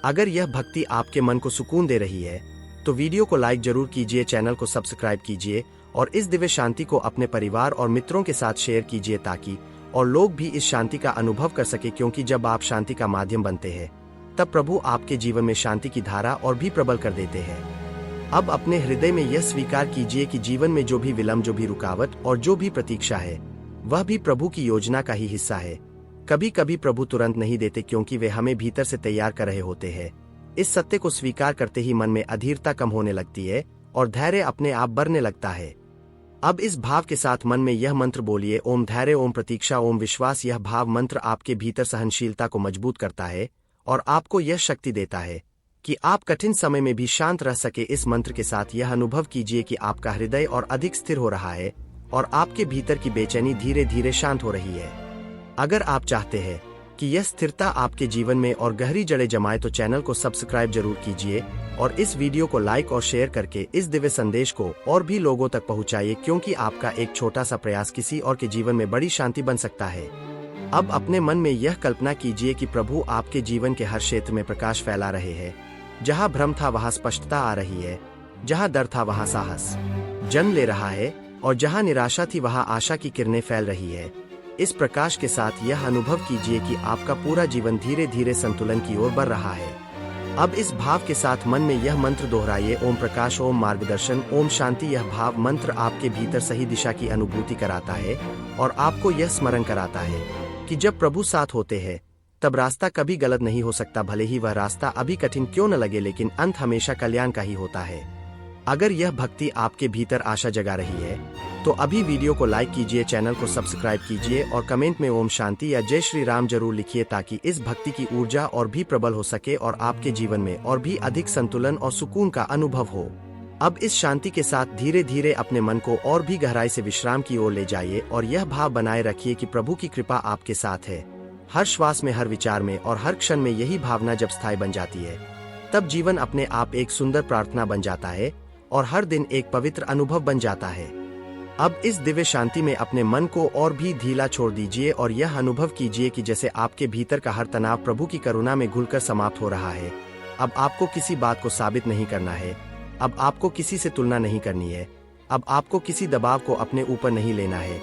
अगर यह भक्ति आपके मन को सुकून दे रही है, तो वीडियो को लाइक जरूर कीजिए, चैनल को सब्सक्राइब कीजिए और इस दिव्य शांति को अपने परिवार और मित्रों के साथ शेयर कीजिए ताकि और लोग भी इस शांति का अनुभव कर सके, क्योंकि जब आप शांति का माध्यम बनते हैं, तब प्रभु आपके जीवन में शांति की धारा और भी प्रबल कर देते हैं। अब अपने हृदय में यह स्वीकार कीजिए कि जीवन में जो भी विलंब, जो भी रुकावट और जो भी प्रतीक्षा है, वह भी प्रभु की योजना का ही हिस्सा है। कभी कभी प्रभु तुरंत नहीं देते, क्योंकि वे हमें भीतर से तैयार कर रहे होते हैं। इस सत्य को स्वीकार करते ही मन में अधीरता कम होने लगती है और धैर्य अपने आप बढ़ने लगता है। अब इस भाव के साथ मन में यह मंत्र बोलिए, ओम धैर्य, ओम प्रतीक्षा, ओम विश्वास। यह भाव मंत्र आपके भीतर सहनशीलता को मजबूत करता है और आपको यह शक्ति देता है कि आप कठिन समय में भी शांत रह सके। इस मंत्र के साथ यह अनुभव कीजिए कि आपका हृदय और अधिक स्थिर हो रहा है और आपके भीतर की बेचैनी धीरे धीरे शांत हो रही है। अगर आप चाहते हैं कि यह स्थिरता आपके जीवन में और गहरी जड़ें जमाए, तो चैनल को सब्सक्राइब जरूर कीजिए और इस वीडियो को लाइक और शेयर करके इस दिव्य संदेश को और भी लोगों तक पहुंचाइए, क्योंकि आपका एक छोटा सा प्रयास किसी और के जीवन में बड़ी शांति बन सकता है। अब अपने मन में यह कल्पना कीजिए कि प्रभु आपके जीवन के हर क्षेत्र में प्रकाश फैला रहे हैं। जहां भ्रम था वहां स्पष्टता आ रही है, जहां डर था वहां साहस जन्म ले रहा है और जहां निराशा थी वहां आशा की किरणें फैल रही है। इस प्रकाश के साथ यह अनुभव कीजिए कि आपका पूरा जीवन धीरे धीरे संतुलन की ओर बढ़ रहा है। अब इस भाव के साथ मन में यह मंत्र दोहराइए, ओम प्रकाश, ओम मार्गदर्शन, ओम शांति। यह भाव मंत्र आपके भीतर सही दिशा की अनुभूति कराता है और आपको यह स्मरण कराता है कि जब प्रभु साथ होते हैं, तब रास्ता कभी गलत नहीं हो सकता। भले ही वह रास्ता अभी कठिन क्यों न लगे, लेकिन अंत हमेशा कल्याण का ही होता है। अगर यह भक्ति आपके भीतर आशा जगा रही है, तो अभी वीडियो को लाइक कीजिए, चैनल को सब्सक्राइब कीजिए और कमेंट में ओम शांति या जय श्री राम जरूर लिखिए, ताकि इस भक्ति की ऊर्जा और भी प्रबल हो सके और आपके जीवन में और भी अधिक संतुलन और सुकून का अनुभव हो। अब इस शांति के साथ धीरे धीरे अपने मन को और भी गहराई से विश्राम की ओर ले जाइए और यह भाव बनाए रखिए कि प्रभु की कृपा आपके साथ है। हर श्वास में, हर विचार में और हर क्षण में यही भावना जब स्थायी बन जाती है, तब जीवन अपने आप एक सुंदर प्रार्थना बन जाता है और हर दिन एक पवित्र अनुभव बन जाता है। अब इस दिव्य शांति में अपने मन को और भी ढीला छोड़ दीजिए और यह अनुभव कीजिए कि जैसे आपके भीतर का हर तनाव प्रभु की करुणा में घुलकर समाप्त हो रहा है। अब आपको किसी बात को साबित नहीं करना है, अब आपको किसी से तुलना नहीं करनी है, अब आपको किसी दबाव को अपने ऊपर नहीं लेना है,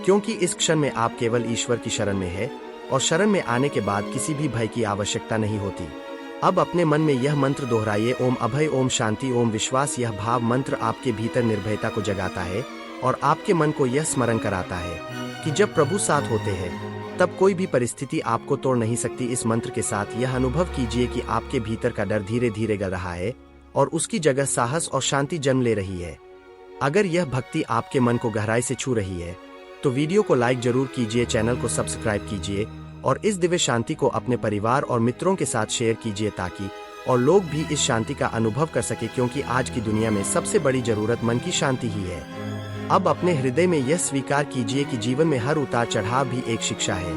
क्योंकि इस क्षण में आप केवल ईश्वर की शरण में है और शरण में आने के बाद किसी भी भय की आवश्यकता नहीं होती। अब अपने मन में यह मंत्र दोहराइए, ओम अभय, ओम शांति, ओम विश्वास। यह भाव मंत्र आपके भीतर निर्भयता को जगाता है और आपके मन को यह स्मरण कराता है कि जब प्रभु साथ होते हैं, तब कोई भी परिस्थिति आपको तोड़ नहीं सकती। इस मंत्र के साथ यह अनुभव कीजिए कि आपके भीतर का डर धीरे धीरे गल रहा है और उसकी जगह साहस और शांति जन्म ले रही है। अगर यह भक्ति आपके मन को गहराई से छू रही है, तो वीडियो को लाइक जरूर कीजिए, चैनल को सब्सक्राइब कीजिए और इस दिव्य शांति को अपने परिवार और मित्रों के साथ शेयर कीजिए, ताकि और लोग भी इस शांति का अनुभव कर सके, क्योंकि आज की दुनिया में सबसे बड़ी जरूरत मन की शांति ही है। अब अपने हृदय में यह स्वीकार कीजिए कि जीवन में हर उतार चढ़ाव भी एक शिक्षा है,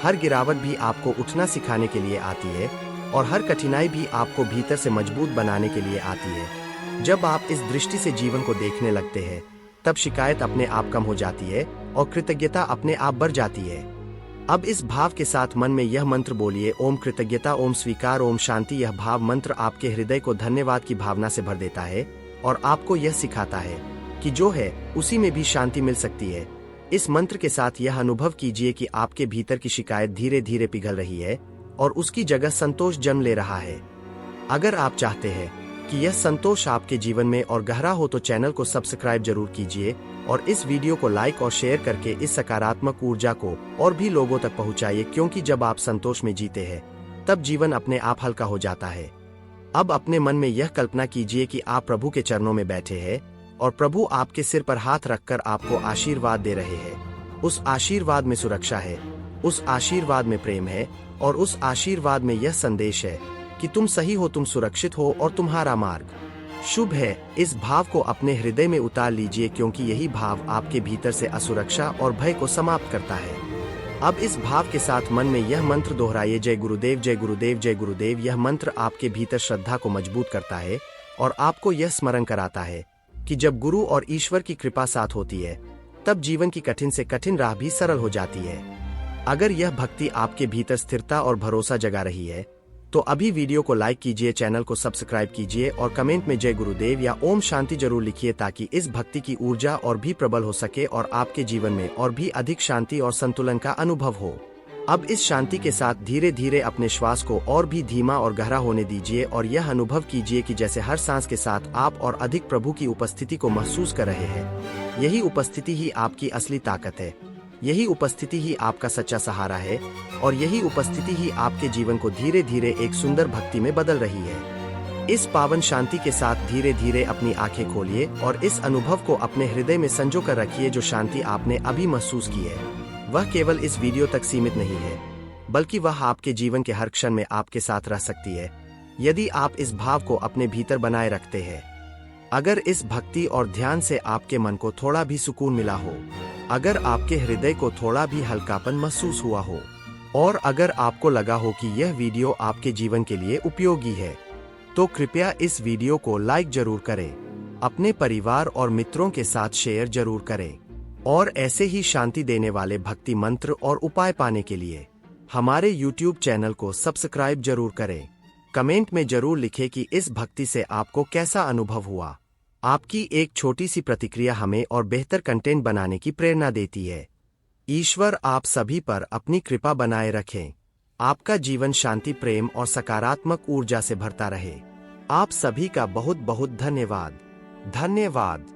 हर गिरावट भी आपको उठना सिखाने के लिए आती है और हर कठिनाई भी आपको भीतर से मजबूत बनाने के लिए आती है। जब आप इस दृष्टि से जीवन को देखने लगते हैं, तब शिकायत अपने आप कम हो जाती है और कृतज्ञता अपने आप बढ़ जाती है। अब इस भाव के साथ मन में यह मंत्र बोलिए, ओम कृतज्ञता, ओम स्वीकार, ओम शांति। यह भाव मंत्र आपके हृदय को धन्यवाद की भावना से भर देता है और आपको यह सिखाता है कि जो है उसी में भी शांति मिल सकती है। इस मंत्र के साथ यह अनुभव कीजिए कि आपके भीतर की शिकायत धीरे धीरे पिघल रही है और उसकी जगह संतोष जन्म ले रहा है। अगर आप चाहते हैं कि यह संतोष आपके जीवन में और गहरा हो तो चैनल को सब्सक्राइब जरूर कीजिए और इस वीडियो को लाइक और शेयर करके इस सकारात्मक ऊर्जा को और भी लोगों तक पहुंचाइए, क्योंकि जब आप संतोष में जीते हैं तब जीवन अपने आप हल्का हो जाता है। अब अपने मन में यह कल्पना कीजिए कि आप प्रभु के चरणों में बैठे हैं और प्रभु आपके सिर पर हाथ रखकर आपको आशीर्वाद दे रहे हैं। उस आशीर्वाद में सुरक्षा है, उस आशीर्वाद में प्रेम है और उस आशीर्वाद में यह संदेश है कि तुम सही हो, तुम सुरक्षित हो और तुम्हारा मार्ग शुभ है। इस भाव को अपने हृदय में उतार लीजिए, क्योंकि यही भाव आपके भीतर से असुरक्षा और भय को समाप्त करता है। अब इस भाव के साथ मन में यह मंत्र दोहराइए, जय गुरुदेव जय गुरुदेव जय गुरुदेव। यह मंत्र आपके भीतर श्रद्धा को मजबूत करता है और आपको यह स्मरण कराता है कि जब गुरु और ईश्वर की कृपा साथ होती है तब जीवन की कठिन से कठिन राह भी सरल हो जाती है। अगर यह भक्ति आपके भीतर स्थिरता और भरोसा जगा रही है तो अभी वीडियो को लाइक कीजिए, चैनल को सब्सक्राइब कीजिए और कमेंट में जय गुरुदेव या ओम शांति जरूर लिखिए, ताकि इस भक्ति की ऊर्जा और भी प्रबल हो सके और आपके जीवन में और भी अधिक शांति और संतुलन का अनुभव हो। अब इस शांति के साथ धीरे धीरे अपने श्वास को और भी धीमा और गहरा होने दीजिए और यह अनुभव कीजिए कि जैसे हर सांस के साथ आप और अधिक प्रभु की उपस्थिति को महसूस कर रहे हैं। यही उपस्थिति ही आपकी असली ताकत है, यही उपस्थिति ही आपका सच्चा सहारा है और यही उपस्थिति ही आपके जीवन को धीरे धीरे एक सुंदर भक्ति में बदल रही है। इस पावन शांति के साथ धीरे धीरे अपनी आंखें खोलिए और इस अनुभव को अपने हृदय में संजो कर रखिए। जो शांति आपने अभी महसूस की है वह केवल इस वीडियो तक सीमित नहीं है, बल्कि वह आपके जीवन के हर क्षण में आपके साथ रह सकती है, यदि आप इस भाव को अपने भीतर बनाए रखते हैं। अगर इस भक्ति और ध्यान से आपके मन को थोड़ा भी सुकून मिला हो, अगर आपके हृदय को थोड़ा भी हल्कापन महसूस हुआ हो और अगर आपको लगा हो कि यह वीडियो आपके जीवन के लिए उपयोगी है, तो कृपया इस वीडियो को लाइक जरूर करें, अपने परिवार और मित्रों के साथ शेयर जरूर करें और ऐसे ही शांति देने वाले भक्ति मंत्र और उपाय पाने के लिए हमारे YouTube चैनल को सब्सक्राइब जरूर करें। कमेंट में जरूर लिखें कि इस भक्ति से आपको कैसा अनुभव हुआ। आपकी एक छोटी सी प्रतिक्रिया हमें और बेहतर कंटेंट बनाने की प्रेरणा देती है। ईश्वर आप सभी पर अपनी कृपा बनाए रखें। आपका जीवन शांति, प्रेम और सकारात्मक ऊर्जा से भरता रहे। आप सभी का बहुत बहुत धन्यवाद। धन्यवाद।